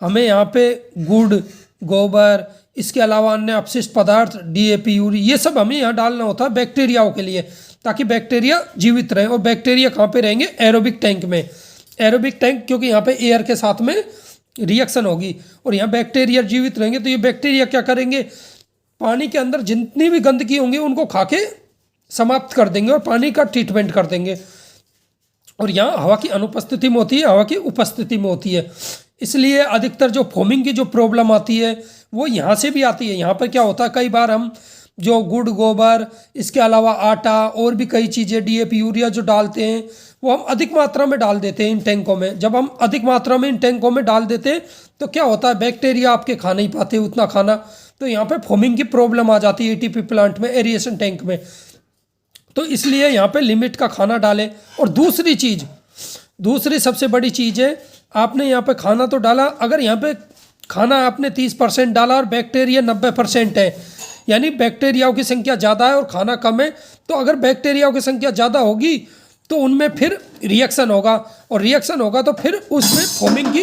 हमें यहाँ पे गुड़, गोबर, इसके अलावा अन्य अपशिष्ट पदार्थ, DAP, यूरिया, ये सब हमें यहाँ डालना होता है बैक्टीरियाओं के लिए, ताकि बैक्टीरिया जीवित रहे। और बैक्टीरिया कहाँ पे रहेंगे, एरोबिक टैंक में। एरोबिक टैंक क्योंकि यहाँ पे एयर के साथ में रिएक्शन होगी और यहाँ बैक्टीरिया जीवित रहेंगे, तो ये बैक्टीरिया क्या करेंगे, पानी के अंदर जितनी भी गंदगी होंगी उनको खा के समाप्त कर देंगे और पानी का ट्रीटमेंट कर देंगे। और यहाँ हवा की अनुपस्थिति में होती है, हवा की उपस्थिति में होती है। इसलिए अधिकतर जो फोमिंग की जो प्रॉब्लम आती है वो यहाँ से भी आती है। यहाँ पर क्या होता है, कई बार हम जो गुड़, गोबर, इसके अलावा आटा और भी कई चीज़ें, DAP, यूरिया जो डालते हैं वो हम अधिक मात्रा में डाल देते हैं इन टैंकों में। जब हम अधिक मात्रा में इन टैंकों में डाल देते हैं तो क्या होता है, बैक्टीरिया आपके खा नहीं पाते उतना खाना, तो यहाँ पे फोमिंग की प्रॉब्लम आ जाती है ETP प्लांट में, एरिएशन टैंक में। तो इसलिए यहाँ पे लिमिट का खाना डालें। और दूसरी सबसे बड़ी चीज़ है, आपने यहाँ पे खाना तो डाला, अगर यहाँ पे खाना आपने 30% डाला और बैक्टीरिया 90% है, यानी बैक्टीरियाओं की संख्या ज़्यादा है और खाना कम है, तो अगर बैक्टीरियाओं की संख्या ज़्यादा होगी तो उनमें फिर रिएक्शन होगा, और रिएक्शन होगा तो फिर उसमें फोमिंग की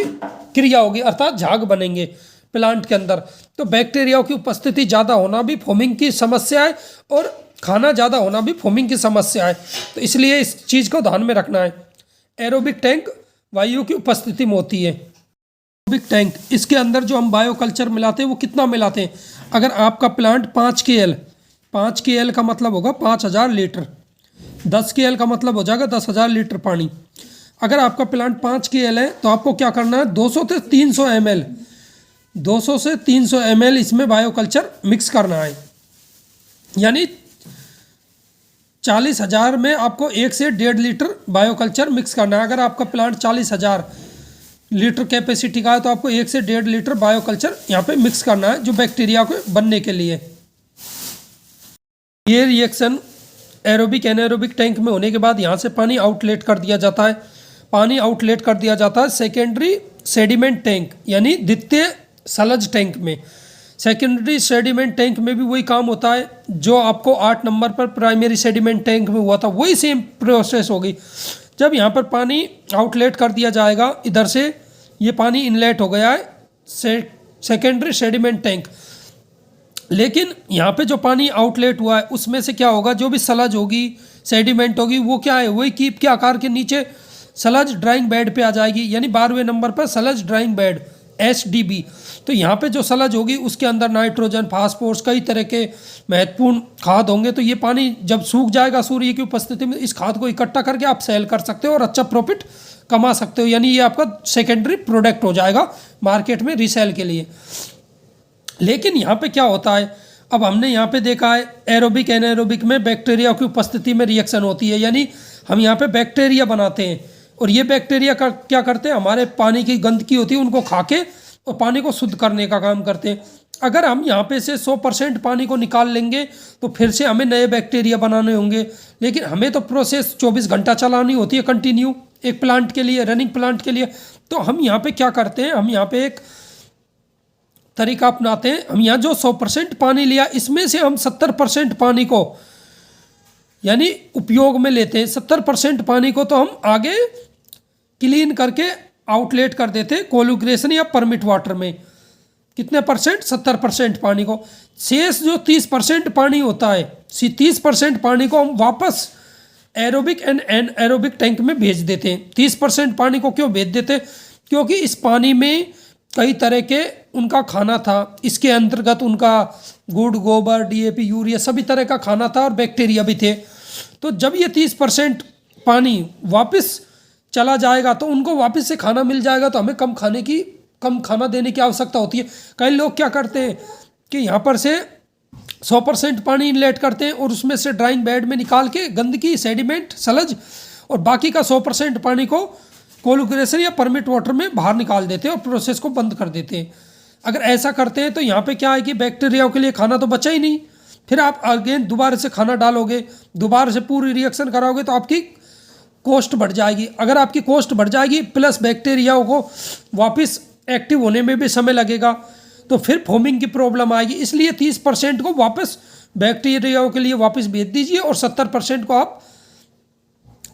क्रिया होगी, अर्थात झाग बनेंगे प्लांट के अंदर। तो बैक्टीरियाओं की उपस्थिति ज़्यादा होना भी फोमिंग की समस्या है और खाना ज़्यादा होना भी फोमिंग की समस्या है, तो इसलिए इस चीज़ को ध्यान में रखना है। एरोबिक टैंक वायु की उपस्थिति में होती है। एरोबिक टैंक, इसके अंदर जो हम बायो कल्चर मिलाते हैं वो कितना मिलाते हैं, अगर आपका प्लांट 5 KL का मतलब होगा 5000 लीटर, 10 KL का मतलब हो जाएगा 10,000 लीटर पानी। अगर आपका प्लांट 5 KL है तो आपको क्या करना है, 200 से 300 ml इसमें बायो कल्चर मिक्स करना है, यानी 40,000 में आपको 1 से 1.5 लीटर बायो कल्चर मिक्स करना है। अगर आपका प्लांट 40,000 लीटर कैपेसिटी का है तो आपको 1 से 1.5 लीटर बायो कल्चर यहाँ पे मिक्स करना है, जो बैक्टीरिया को बनने के लिए। ये रिएक्शन एरोबिक एनारोबिक टैंक में होने के बाद यहाँ से पानी आउटलेट कर दिया जाता है, सेकेंडरी सेडिमेंट टैंक, यानी द्वितीय सलज टैंक में। सेकेंडरी सेडिमेंट टैंक में भी वही काम होता है जो आपको 8 नंबर पर प्राइमरी सेडिमेंट टैंक में हुआ था, वही सेम प्रोसेस होगी। जब यहाँ पर पानी आउटलेट कर दिया जाएगा, इधर से ये पानी इनलेट हो गया है सेकेंडरी सेडिमेंट टैंक, लेकिन यहाँ पे जो पानी आउटलेट हुआ है उसमें से क्या होगा, जो भी सलज होगी, सेडिमेंट होगी, वो क्या है, वही कीप के आकार के नीचे सलज ड्राइंग बेड पे आ जाएगी, यानी 12वें नंबर पर सलज ड्राइंग बेड SDB। तो यहाँ पे जो सलज होगी उसके अंदर नाइट्रोजन, फास्फोरस, कई तरह के महत्वपूर्ण खाद होंगे। तो ये पानी जब सूख जाएगा सूर्य की उपस्थिति में, इस खाद को इकट्ठा करके आप सेल कर सकते हो और अच्छा प्रॉफिट कमा सकते हो, यानी ये आपका सेकेंडरी प्रोडक्ट हो जाएगा मार्केट में रीसेल के लिए। लेकिन यहाँ पे क्या होता है, अब हमने यहाँ पे देखा है एरोबिक एनारोबिक में बैक्टीरिया की उपस्थिति में रिएक्शन होती है, यानी हम यहाँ पे बैक्टीरिया बनाते हैं और ये बैक्टीरिया क्या करते हैं, हमारे पानी की गंदगी होती है उनको खा के और पानी को शुद्ध करने का काम करते हैं। अगर हम यहाँ पे से 100% पानी को निकाल लेंगे तो फिर से हमें नए बैक्टीरिया बनाने होंगे, लेकिन हमें तो प्रोसेस 24 घंटा चलानी होती है कंटिन्यू एक प्लांट के लिए, रनिंग प्लांट के लिए। तो हम यहाँ पे क्या करते हैं, हम यहाँ पे एक तरीका अपनाते हैं। हम यहाँ जो 100% पानी लिया, इसमें से हम 70% पानी को यानी उपयोग में लेते हैं, 70% पानी को तो हम आगे क्लीन करके आउटलेट कर देते कोलुग्रेशन या परमिट वाटर में। कितने परसेंट? 70% पानी को। शेष जो 30% पानी होता है, 30% पानी को हम वापस एरोबिक एंड एनएरोबिक टैंक में भेज देते हैं। 30% पानी को क्यों भेज देते? क्योंकि इस पानी में कई तरह के उनका खाना था, इसके अंतर्गत उनका गुड़, गोबर, डीएपी, यूरिया सभी तरह का खाना था और बैक्टीरिया भी थे। तो जब ये 30% पानी वापस चला जाएगा तो उनको वापस से खाना मिल जाएगा, तो हमें कम खाना देने की आवश्यकता होती है। कई लोग क्या करते हैं कि यहाँ पर से 100% पानी इनलेट करते हैं और उसमें से ड्राइंग बेड में निकाल के गंदगी, सेडिमेंट, सलज और बाकी का 100% पानी को कोलुग्रेशन या परमिट वाटर में बाहर निकाल देते हैं और प्रोसेस को बंद कर देते हैं। अगर ऐसा करते हैं तो यहाँ पे क्या है कि बैक्टीरियाओं के लिए खाना तो बचा ही नहीं। फिर आप अगेन दोबारा से खाना डालोगे, दोबारा से पूरी रिएक्शन कराओगे तो आपकी कॉस्ट बढ़ जाएगी। अगर आपकी कॉस्ट बढ़ जाएगी प्लस बैक्टीरियाओं को वापस एक्टिव होने में भी समय लगेगा, तो फिर फोमिंग की प्रॉब्लम आएगी। इसलिए 30% को वापस बैक्टीरियाओं के लिए वापस भेज दीजिए और 70% को आप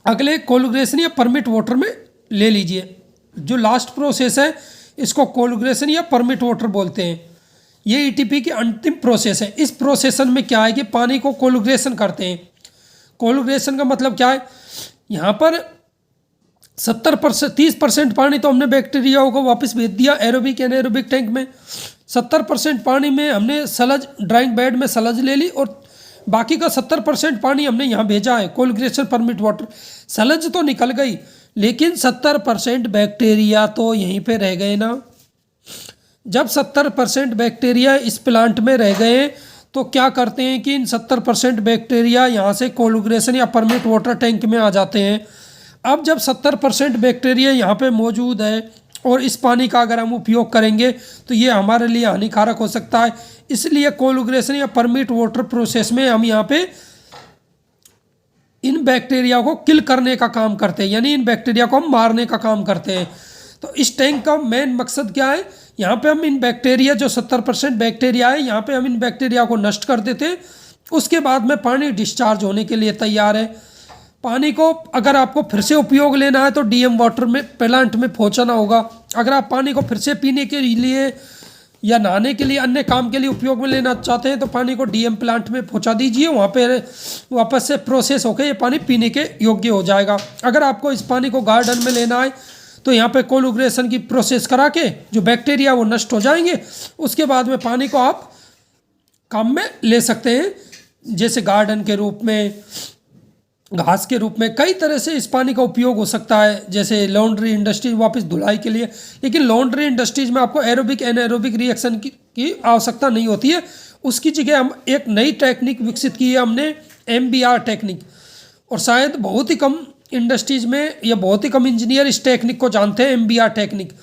अगले कोलुग्रेशन या परमिट वाटर में ले लीजिए। जो लास्ट प्रोसेस है इसको कोलुग्रेशन या परमिट वाटर बोलते हैं। ये ईटीपी की अंतिम प्रोसेस है। इस प्रोसेसन में क्या है कि पानी को कोलुग्रेशन करते हैं। कोलुग्रेशन का मतलब क्या है? यहाँ पर 30% पानी तो हमने बैक्टीरियाओं को वापस भेज दिया एरोबिक एनाएरोबिक टैंक में। 70% पानी में हमने सलज, ड्राइंग बेड में सलज ले ली और बाकी का 70% पानी हमने यहाँ भेजा है कोलुग्रेशन परमिट वाटर। सलज तो निकल गई लेकिन 70% बैक्टीरिया तो यहीं पे रह गए ना। जब 70% बैक्टीरिया इस प्लांट में रह गए तो क्या करते हैं कि इन 70% बैक्टीरिया यहाँ से कोलुग्रेशन या परमिट वाटर टैंक में आ जाते हैं। अब जब 70% बैक्टीरिया यहाँ पे मौजूद है और इस पानी का अगर हम उपयोग करेंगे तो ये हमारे लिए हानिकारक हो सकता है। इसलिए कोलुग्रेशन या परमिट वाटर प्रोसेस में हम यहाँ पे इन बैक्टीरिया को किल करने का काम करते हैं, यानी इन बैक्टीरिया को हम मारने का काम करते हैं। तो इस टैंक का मेन मकसद क्या है? यहाँ पे हम इन बैक्टीरिया, जो 70% बैक्टीरिया है, यहाँ पे हम इन बैक्टीरिया को नष्ट कर देते हैं। उसके बाद में पानी डिस्चार्ज होने के लिए तैयार है। पानी को अगर आपको फिर से उपयोग लेना है तो डीएम वाटर में प्लांट में पहुँचाना होगा। अगर आप पानी को फिर से पीने के लिए या नहाने के लिए, अन्य काम के लिए उपयोग में लेना चाहते हैं तो पानी को डीएम प्लांट में पहुंचा दीजिए। वहाँ पे वापस से प्रोसेस होकर ये पानी पीने के योग्य हो जाएगा। अगर आपको इस पानी को गार्डन में लेना है तो यहाँ पे कोलुग्रेशन की प्रोसेस करा के जो बैक्टीरिया वो नष्ट हो जाएंगे। उसके बाद में पानी को आप काम में ले सकते हैं, जैसे गार्डन के रूप में, घास के रूप में। कई तरह से इस पानी का उपयोग हो सकता है, जैसे लॉन्ड्री इंडस्ट्रीज वापस धुलाई के लिए। लेकिन लॉन्ड्री इंडस्ट्रीज में आपको एरोबिक एनाएरोबिक रिएक्शन की आवश्यकता नहीं होती है। उसकी जगह हम एक नई टेक्निक विकसित की है हमने, MBR टेक्निक। और शायद बहुत ही कम इंडस्ट्रीज में या बहुत ही कम इंजीनियर इस टेक्निक को जानते हैं, MBR टेक्निक।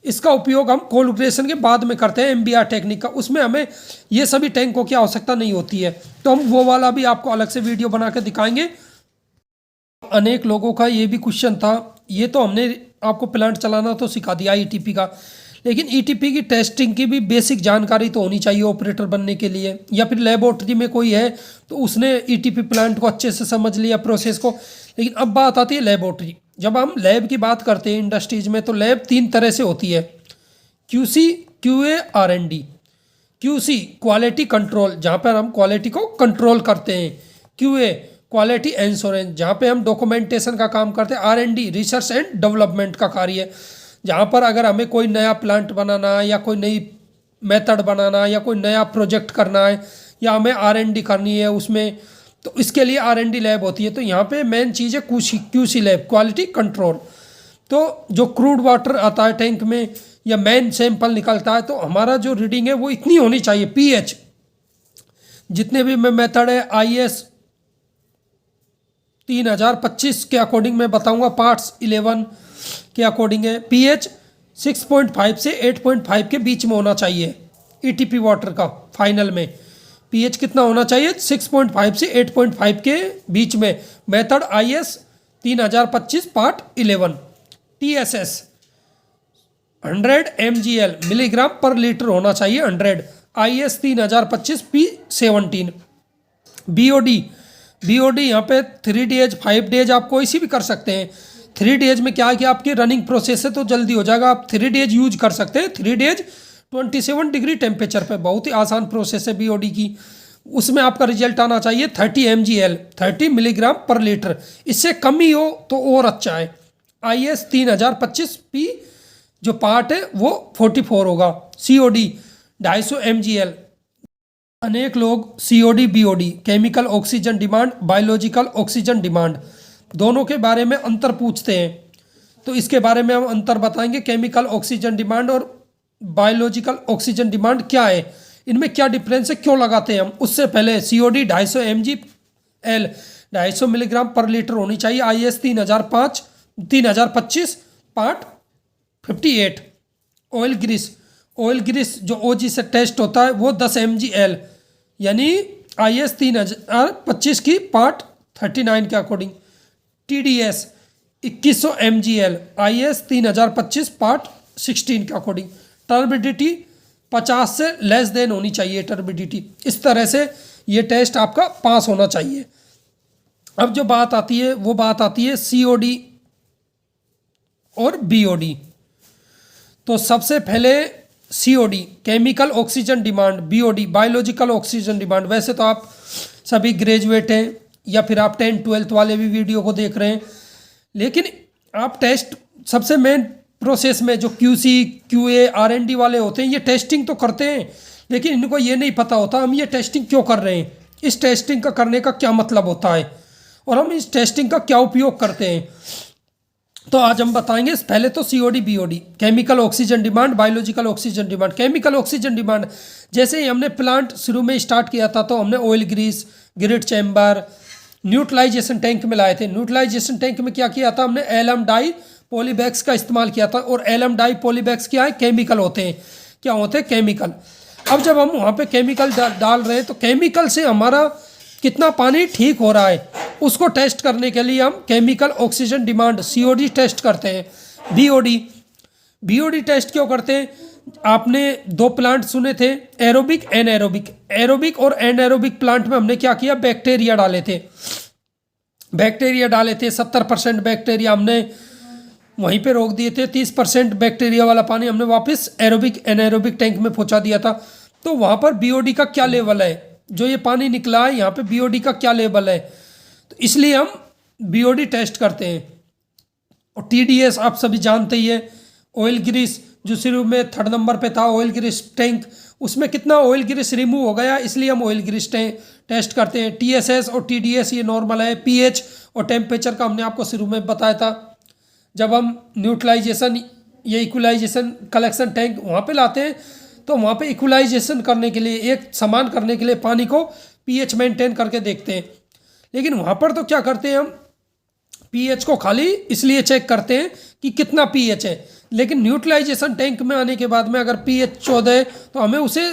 इसका उपयोग हम कोलुग्रेशन के बाद में करते हैं, MBR टेक्निक का। उसमें हमें ये सभी टैंकों की आवश्यकता नहीं होती है। तो हम वो वाला भी आपको अलग से वीडियो बना के दिखाएंगे। अनेक लोगों का ये भी क्वेश्चन था, ये तो हमने आपको प्लांट चलाना तो सिखा दिया ईटीपी का, लेकिन ईटीपी की टेस्टिंग की भी बेसिक जानकारी तो होनी चाहिए ऑपरेटर बनने के लिए। या फिर लेबोरेटरी में कोई है तो उसने ईटीपी प्लांट को अच्छे से समझ लिया प्रोसेस को। लेकिन अब बात आती है लेबोरेटरी। जब हम लैब की बात करते हैं इंडस्ट्रीज में, तो लैब 3 तरह से होती है, QC, QA, R&D। QC quality control, जहाँ पर हम क्वालिटी को कंट्रोल करते हैं। QA क्वालिटी एश्योरेंस, जहाँ पे हम डॉक्यूमेंटेशन का काम करते हैं। R&D रिसर्च एंड डेवलपमेंट का कार्य है, जहाँ पर अगर हमें कोई नया प्लांट बनाना है या कोई नई मेथड बनाना है या कोई नया प्रोजेक्ट करना है या हमें R&D करनी है उसमें, तो इसके लिए R&D लैब होती है। तो यहाँ पे मेन चीज़ है QC लैब, क्वालिटी कंट्रोल। तो जो क्रूड वाटर आता है टैंक में या मेन सैंपल निकलता है, तो हमारा जो रीडिंग है वो इतनी होनी चाहिए। pH जितने भी मेथड है, IS 3025 के अकॉर्डिंग मैं बताऊंगा, पार्ट्स 11 के अकॉर्डिंग है। pH 6.5 से 8.5 के बीच में होना चाहिए। ईटीपी वाटर का फाइनल में pH कितना होना चाहिए? 6.5 से 8.5 के बीच में। Method IS 3025 part 11। TSS 100 mgl milligram पर लीटर होना चाहिए, 100। IS 3025 P17। BOD यहाँ पे 3 डेज 5 डेज आप कोई सी भी कर सकते हैं। 3 डेज में क्या है कि आपकी रनिंग प्रोसेस है तो जल्दी हो जाएगा, आप 3 डेज यूज कर सकते हैं। 3 डेज 27 डिग्री टेम्परेचर पे, बहुत ही आसान प्रोसेस है बीओडी की। उसमें आपका रिजल्ट आना चाहिए 30 mgl, 30 मिलीग्राम पर लीटर। इससे कम ही हो तो और अच्छा है। IS 3025P जो पार्ट है वो 44 होगा। COD 250 mgl। अनेक लोग COD BOD chemical oxygen demand, biological oxygen demand दोनों के बारे में अंतर पूछते हैं, तो इसके बारे में हम अंतर बताएंगे। केमिकल ऑक्सीजन डिमांड और बायोलॉजिकल ऑक्सीजन डिमांड क्या है, इनमें क्या डिफरेंस है, क्यों लगाते हैं हम। उससे पहले COD 250 mgl 250 मिलीग्राम पर लीटर होनी चाहिए। IS 3025 part 58। ऑयल ग्रीस जो OG से टेस्ट होता है वो 10 mgl, यानी IS 3025 की पार्ट 39 के according. TDS 2100 mgl, IS 3025 part 16 के अकॉर्डिंग। टर्बिडिटी 50 से लेस देन होनी चाहिए टर्बिडिटी। इस तरह से ये टेस्ट आपका पास होना चाहिए। अब जो बात आती है वो बात आती है COD और BOD। तो सबसे पहले COD chemical oxygen demand, BOD biological oxygen demand. वैसे तो आप सभी ग्रेजुएट हैं या फिर आप 10th 12th वाले भी वीडियो को देख रहे हैं, लेकिन आप टेस्ट सबसे मेन प्रोसेस में जो QC QA R&D वाले होते हैं ये टेस्टिंग तो करते हैं, लेकिन इनको ये नहीं पता होता हम ये टेस्टिंग क्यों कर रहे हैं, इस टेस्टिंग का करने का क्या मतलब होता है और हम इस टेस्टिंग का क्या उपयोग करते हैं। तो आज हम बताएंगे पहले तो COD BOD chemical oxygen demand, biological oxygen demand. Chemical oxygen demand, जैसे ही हमने प्लांट शुरू में स्टार्ट किया था तो हमने oil grease, grit chamber, neutralization tank में लाए थे। न्यूट्रलाइजेशन टैंक में क्या किया था हमने, एलम डाई पॉलीबैग्स का इस्तेमाल किया था। और एलम डाई पॉलीबैग्स क्या है, केमिकल होते हैं। क्या होते हैं, केमिकल। अब जब हम वहाँ पे केमिकल डाल रहे हैं तो केमिकल से हमारा कितना पानी ठीक हो रहा है उसको टेस्ट करने के लिए हम chemical oxygen demand COD test करते हैं। BOD टेस्ट क्यों करते हैं, आपने 2 प्लांट सुने थे, एरोबिक एनएरोबिक। एरोबिक और एनएरोबिक प्लांट में हमने क्या किया, बैक्टीरिया डाले थे। 70% बैक्टीरिया हमने वहीं पे रोक दिए थे, 30% बैक्टीरिया वाला पानी हमने वापस एरोबिक एनएरोबिक टैंक में पहुंचा दिया था। तो वहाँ पर BOD का क्या लेवल है, जो ये पानी निकला है यहाँ पे BOD का क्या लेवल है, तो इसलिए हम BOD टेस्ट करते हैं। और TDS आप सभी जानते ही है, ऑयल ग्रीस जो शुरू में 3rd नंबर पे था, ऑयल ग्रीस टैंक, उसमें कितना ऑयल ग्रीस रिमूव हो गया, इसलिए हम ऑयल ग्रीस टेस्ट करते हैं। TSS और TDS ये नॉर्मल है। pH और टेम्परेचर का हमने आपको शुरू में बताया था। जब हम न्यूट्रलाइजेशन या इक्वलाइजेशन कलेक्शन टैंक वहाँ पे लाते हैं तो वहाँ पे इक्वलाइजेशन करने के लिए, एक समान करने के लिए पानी को pH मेंटेन करके देखते हैं। लेकिन वहाँ पर तो क्या करते हैं हम, pH को खाली इसलिए चेक करते हैं कि कितना pH है। लेकिन न्यूट्रलाइजेशन टैंक में आने के बाद में अगर pH 14 है तो हमें उसे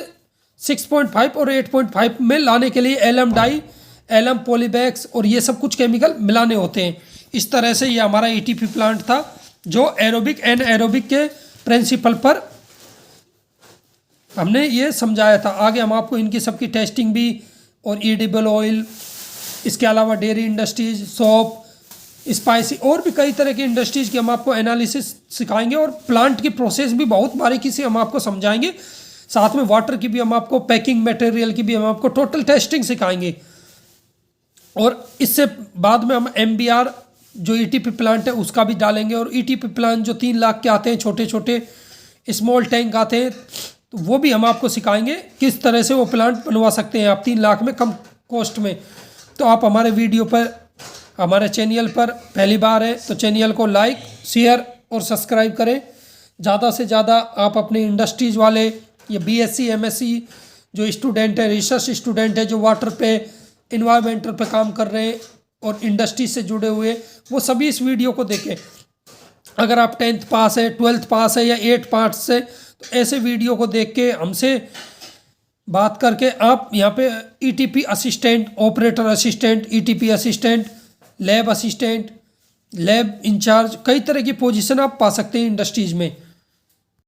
6.5 और 8.5 में लाने के लिए एलम डाई, एलम पॉलीबैग्स और ये सब कुछ केमिकल मिलाने होते हैं। इस तरह से ये हमारा ETP प्लांट था जो एरोबिक एंड एरोबिक के प्रिंसिपल पर हमने ये समझाया था। आगे हम आपको इनकी सबकी टेस्टिंग भी और एडिबल ऑयल, इसके अलावा डेयरी इंडस्ट्रीज, सोप, स्पाइसी और भी कई तरह की इंडस्ट्रीज की हम आपको एनालिसिस सिखाएंगे और प्लांट की प्रोसेस भी बहुत बारीकी से हम आपको समझाएंगे। साथ में वाटर की भी हम आपको, पैकिंग मटेरियल की भी हम आपको टोटल टेस्टिंग सिखाएंगे। और इससे बाद में हम MBR जो ETP प्लांट है उसका भी डालेंगे। और ETP प्लांट जो 3 लाख के आते हैं, छोटे छोटे स्मॉल टैंक आते हैं, तो वो भी हम आपको सिखाएंगे किस तरह से वो प्लांट बनवा सकते हैं आप 3 लाख में, कम कॉस्ट में। तो आप हमारे वीडियो पर, हमारे चैनल पर पहली बार है तो चैनल को लाइक, शेयर और सब्सक्राइब करें। ज़्यादा से ज़्यादा आप अपने इंडस्ट्रीज़ वाले या BSc MSc जो स्टूडेंट है, रिसर्च स्टूडेंट है, जो वाटर पे, इन्वायरमेंटल पे काम कर रहे हैं और इंडस्ट्री से जुड़े हुए, वो सभी इस वीडियो को देखें। अगर आप 10th पास है, 12th पास है या 8th पास से, तो ऐसे वीडियो को देख के हमसे बात करके आप यहाँ पे ETP assistant, operator assistant, ETP assistant, lab assistant, lab in charge, कई तरह की पोजीशन आप पा सकते हैं इंडस्ट्रीज़ में।